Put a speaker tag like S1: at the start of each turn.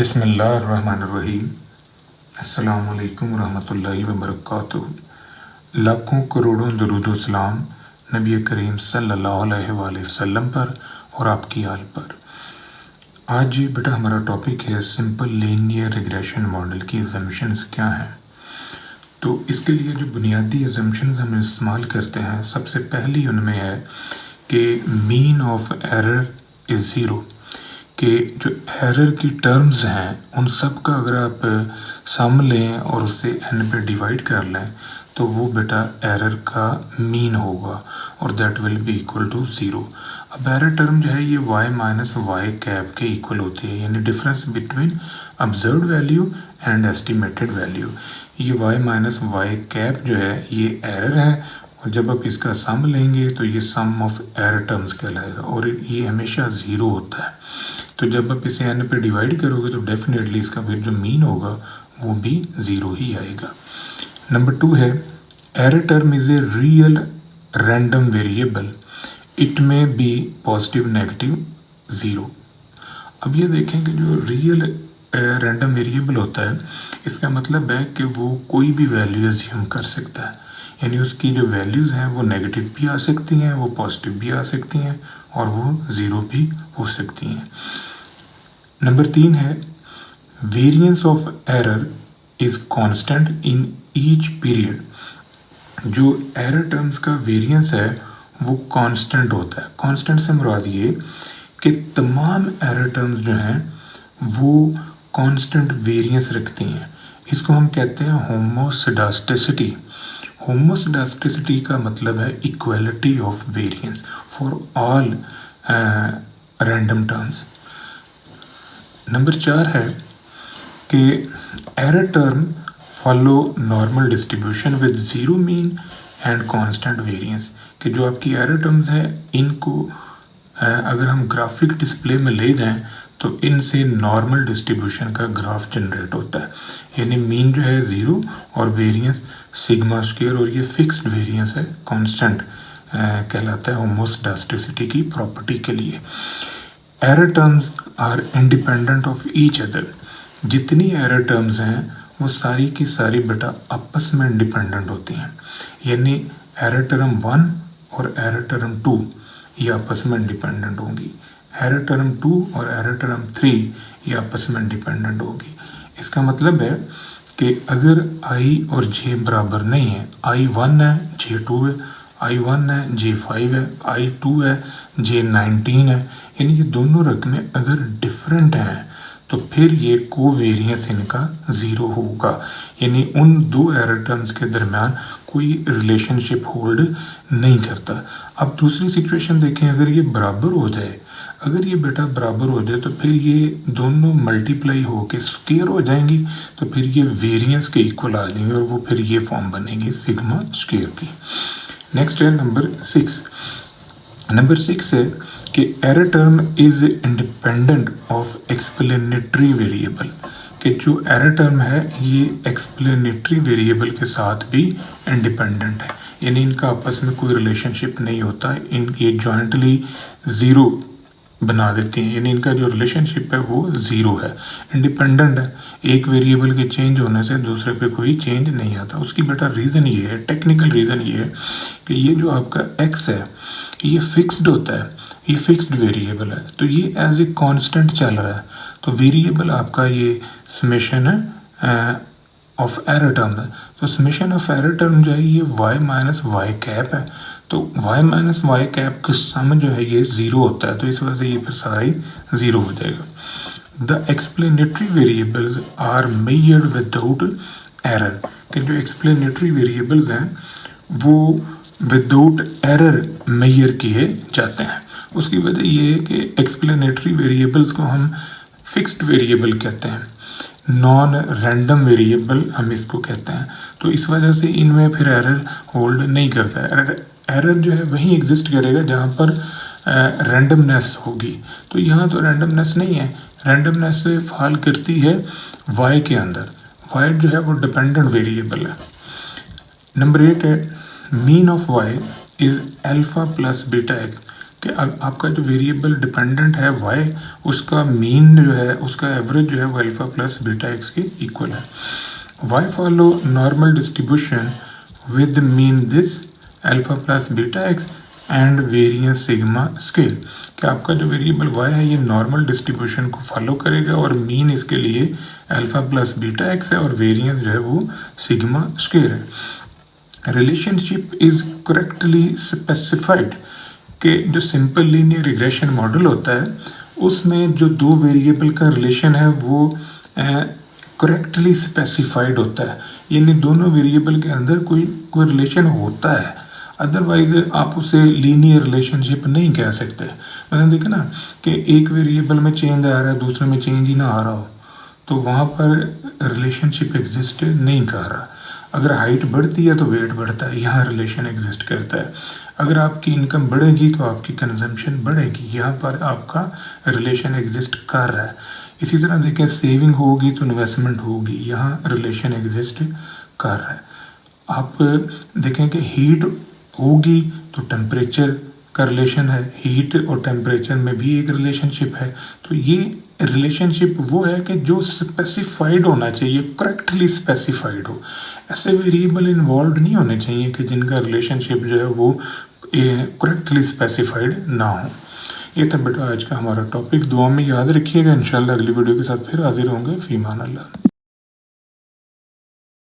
S1: बिस्मिल्लाहिर्रहमानिर्रहीम। अस्सलामुअलैकुम रहमतुल्लाहि व बरकातुहू। लाखों करोड़ों दरूद सलाम नबी करीम सल्लल्लाहु अलैहि वसल्लम पर और आपकी आल पर। आज बेटा हमारा टॉपिक है सिंपल लीनियर रिग्रेशन मॉडल की अजम्पशंस क्या हैं। तो इसके लिए जो बुनियादी अजम्पशंस हम इस्तेमाल करते हैं, सबसे पहली उनमें है कि mean of error is zero, कि जो एरर की टर्म्स हैं उन सब का अगर आप सम लें और उसे n पे डिवाइड कर लें तो वो बेटा एरर का मीन होगा और that will be equal to zero. अब एरर टर्म जो है ये y माइनस वाई कैप के इक्वल होती है, यानी difference between observed value and estimated value. ये y माइनस वाई कैप जो है ये एरर है और जब आप इसका सम लेंगे तो ये सम ऑफ एरर टर्म्स कहलाएगा और ये हमेशा ज़ीरो होता है। तो जब आप इसे n पे डिवाइड करोगे तो डेफिनेटली इसका फिर जो मीन होगा वो भी ज़ीरो ही आएगा। नंबर 2 है error term is a real random variable, it में बी पॉजिटिव नेगेटिव ज़ीरो। अब ये देखें कि जो रियल रैंडम वेरिएबल होता है इसका मतलब है कि वो कोई भी वैल्यू अज्यूम कर सकता है, यानी उसकी जो वैल्यूज़ हैं वो नेगेटिव भी आ सकती हैं, वो पॉजिटिव भी आ सकती हैं और वो ज़ीरो भी हो सकती हैं। नंबर 3 है variance of error is constant in each period. जो एरर टर्म्स का वेरिएंस है वो कांस्टेंट होता है। कांस्टेंट से मुराद ये कि तमाम एरर टर्म्स जो हैं वो कांस्टेंट वेरिएंस रखती हैं। इसको हम कहते हैं होमोसेडास्टिसिटी। होमोसेडास्टिसिटी का मतलब है equality of variance for all random terms. Number 4 है कि error term follow normal distribution with zero mean and constant variance, कि जो आपकी एरर टर्म्स हैं इनको अगर हम ग्राफिक डिस्प्ले में ले जाएं तो इनसे नॉर्मल डिस्ट्रीब्यूशन का ग्राफ जनरेट होता है, यानी मीन जो है ज़ीरो और वेरिएंस सिग्मा स्क्वायर और ये फिक्स्ड वेरिएंस है, कांस्टेंट कहलाता है होमोसेडास्टिसिटी की प्रॉपर्टी के लिए। Error terms are independent of each other. जितनी एरर टर्म्स हैं वो सारी की सारी बेटा आपस में इंडिपेंडेंट होती हैं, यानी एरर टर्म 1 और एरर टर्म 2 ये आपस में इंडिपेंडेंट होंगी, एरर टर्म 2 और एरर टर्म 3 ये आपस में इंडिपेंडेंट होगी। इसका मतलब है कि अगर i और j बराबर नहीं है, i 1 है j 2 है, i 1 है j 5 है, i 2 है j 19 है, यानी ये दोनों रकमें अगर डिफरेंट हैं तो फिर ये कोवेरिएंस इनका ज़ीरो होगा, यानी उन दो एरर टर्म्स के दरमियान कोई रिलेशनशिप होल्ड नहीं करता। अब दूसरी सिचुएशन देखें, अगर ये बराबर हो जाए, अगर ये बेटा बराबर हो जाए तो फिर ये दोनों मल्टीप्लाई होके स्क्वायर हो जाएंगी, तो फिर ये वेरिएंस के इक्वल आ जाएंगे और वो फिर ये फॉर्म बनेगी सिग्मा स्क्वायर की। नेक्स्ट है नंबर 6। नंबर 6 है कि error term is independent of explanatory variable, कि जो एरर टर्म है ये एक्सप्लेनेटरी वेरिएबल के साथ भी इंडिपेंडेंट है, यानी इनका आपस में कोई रिलेशनशिप नहीं होता, ये जॉइंटली ज़ीरो बना देती हैं, यानी इनका जो रिलेशनशिप है वो ज़ीरो है, इंडिपेंडेंट है। एक वेरिएबल के चेंज होने से दूसरे पे कोई चेंज नहीं आता। उसकी बेटा रीज़न ये है, टेक्निकल रीज़न ये है कि ये जो आपका x है ये फिक्स्ड होता है, ये फिक्स्ड वेरिएबल है, तो ये एज ए कांस्टेंट चल रहा है, तो वेरिएबल आपका ये समेशन ऑफ एरर टर्म है। तो समेशन ऑफ एरर टर्म जो है ये y माइनस वाई कैप है, तो y माइनस वाई कैप का सम जो है ये ज़ीरो होता है, तो इस वजह से ये फिर सारा ही ज़ीरो हो जाएगा। The explanatory variables are measured without error, कि जो एक्सप्लेनेटरी वेरिएबल्स हैं वो विदाउट एरर मेजर किए जाते हैं। उसकी वजह ये है कि एक्सप्लेनेटरी वेरिएबल्स को हम फिक्स्ड वेरिएबल कहते हैं, नॉन रैंडम वेरिएबल हम इसको कहते हैं, तो इस वजह से इनमें फिर एरर होल्ड नहीं करता है। एरर जो है वहीं एग्जिस्ट करेगा जहाँ पर रैंडमनेस होगी, तो यहाँ तो रैंडमनेस नहीं है, रैंडमनेस से फॉल करती है y के अंदर, y जो है वो डिपेंडेंट वेरिएबल है। नंबर 8 है mean of y is alpha plus beta x, कि आपका जो वेरिएबल डिपेंडेंट है वाई, उसका मीन जो है, उसका एवरेज जो है वो अल्फ़ा प्लस बीटा एक्स के इक्वल है। Y follow normal distribution with mean this alpha plus beta X and variance sigma scale, कि आपका जो वेरिएबल वाई है ये नॉर्मल डिस्ट्रीब्यूशन को फॉलो करेगा और मीन इसके लिए अल्फ़ा प्लस बीटा एक्स है और वेरिएंस जो है वो सिग्मा स्केल है। रिलेशनशिप इज़ करेक्टली स्पेसिफाइड, कि जो सिंपल लीनियर रिग्रेशन मॉडल होता है उसमें जो दो वेरिएबल का रिलेशन है वो करेक्टली स्पेसिफाइड होता है, यानी दोनों वेरिएबल के अंदर कोई रिलेशन होता है, अदरवाइज आप उसे लीनियर रिलेशनशिप नहीं कह सकते। मतलब देखें ना कि एक वेरिएबल में चेंज आ रहा है, दूसरे में चेंज ही ना आ रहा हो, तो वहाँ पर रिलेशनशिप एग्जिस्ट नहीं कर रहा। अगर हाइट बढ़ती है तो वेट बढ़ता है, यहाँ रिलेशन एग्जिस्ट करता है। अगर आपकी इनकम बढ़ेगी तो आपकी कंजम्पशन बढ़ेगी, यहाँ पर आपका रिलेशन एग्जिस्ट कर रहा है। इसी तरह देखें, सेविंग होगी तो इन्वेस्टमेंट होगी, यहाँ रिलेशन एग्जिस्ट कर रहा है। आप देखें कि हीट होगी तो टेम्परेचर का रिलेशन है, हीट और टेम्परेचर में भी एक रिलेशनशिप है। तो ये रिलेशनशिप वो है कि जो स्पेसिफाइड होना चाहिए, करेक्टली स्पेसिफाइड हो। ऐसे वेरिएबल इन्वॉल्व नहीं होने चाहिए कि जिनका रिलेशनशिप जो है वो करेक्टली स्पेसिफाइड ना हो। ये था बेटा आज का हमारा टॉपिक। दुआ में याद रखिएगा। इंशाल्लाह अगली वीडियो के साथ फिर हाजिर होंगे। फीमान अल्लाह।